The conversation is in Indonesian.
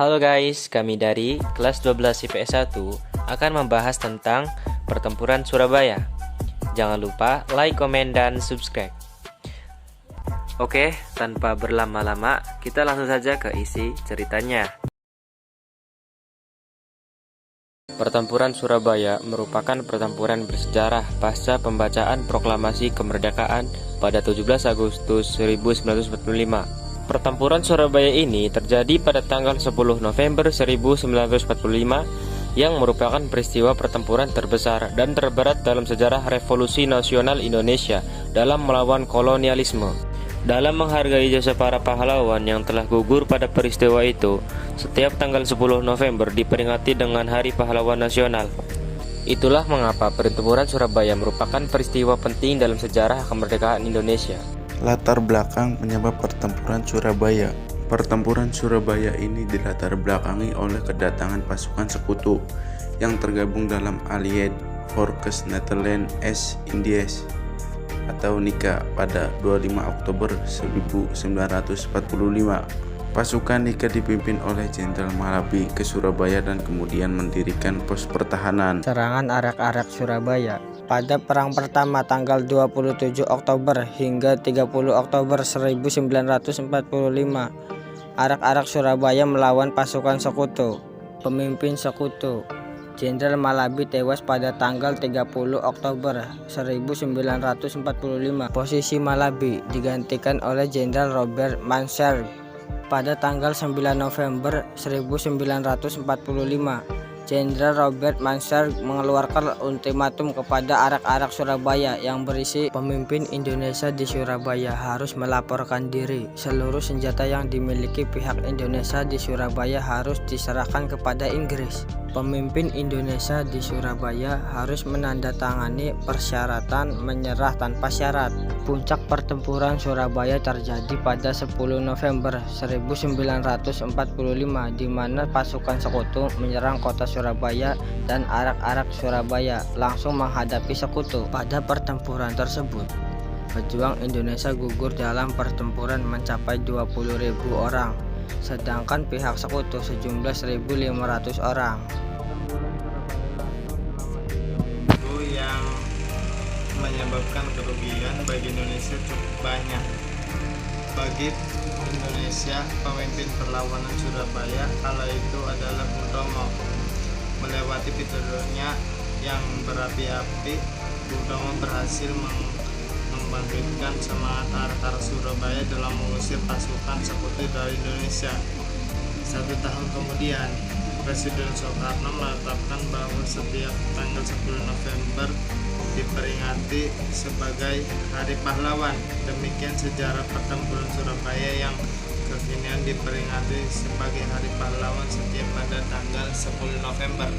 Halo guys, kami dari kelas 12 IPS 1 akan membahas tentang pertempuran Surabaya. Jangan lupa like, komen, dan subscribe. Oke, tanpa berlama-lama, kita langsung saja ke isi ceritanya. Pertempuran Surabaya merupakan pertempuran bersejarah pasca pembacaan proklamasi kemerdekaan pada 17 Agustus 1945. Pertempuran Surabaya ini terjadi pada tanggal 10 November 1945 yang merupakan peristiwa pertempuran terbesar dan terberat dalam sejarah Revolusi Nasional Indonesia dalam melawan kolonialisme. Dalam menghargai jasa para pahlawan yang telah gugur pada peristiwa itu, setiap tanggal 10 November diperingati dengan Hari Pahlawan Nasional. Itulah mengapa pertempuran Surabaya merupakan peristiwa penting dalam sejarah kemerdekaan Indonesia. Latar belakang penyebab pertempuran Surabaya. Pertempuran Surabaya ini dilatar belakangi oleh kedatangan pasukan sekutu yang tergabung dalam Allied Forces Nederland-East Indies atau NICA pada 25 Oktober 1945. Pasukan NICA dipimpin oleh Jenderal Malabi ke Surabaya dan kemudian mendirikan pos pertahanan. Serangan arak-arak Surabaya. Pada perang pertama tanggal 27 Oktober hingga 30 Oktober 1945, arak-arak Surabaya melawan pasukan sekutu. Pemimpin sekutu Jenderal Malabi tewas pada tanggal 30 Oktober 1945. Posisi Malabi digantikan oleh Jenderal Robert Mansell pada tanggal 9 November 1945. Jenderal Robert Mansell mengeluarkan ultimatum kepada arak-arak Surabaya yang berisi pemimpin Indonesia di Surabaya harus melaporkan diri. Seluruh senjata yang dimiliki pihak Indonesia di Surabaya harus diserahkan kepada Inggris. Pemimpin Indonesia di Surabaya harus menandatangani persyaratan menyerah tanpa syarat. Puncak pertempuran Surabaya terjadi pada 10 November 1945 di mana pasukan sekutu menyerang kota Surabaya dan arak-arak Surabaya langsung menghadapi sekutu. Pada pertempuran tersebut, pejuang Indonesia gugur dalam pertempuran mencapai 20.000 orang, sedangkan pihak sekutu sejumlah 1.500 orang. Yang menyebabkan kerugian bagi Indonesia cukup banyak. Bagi Indonesia, pemimpin perlawanan Surabaya kala itu adalah Bung Tomo. Melewati fiturnya yang berapi-api, Bung Tomo berhasil membangkitkan semangat arak-arak Surabaya dalam mengusir pasukan sekutu dari Indonesia. 1 tahun kemudian, Presiden Soekarno menetapkan bahwa setiap tanggal 10 November diperingati sebagai Hari Pahlawan. Demikian sejarah pertempuran Surabaya yang kekinian diperingati sebagai Hari Pahlawan setiap pada tanggal 10 November.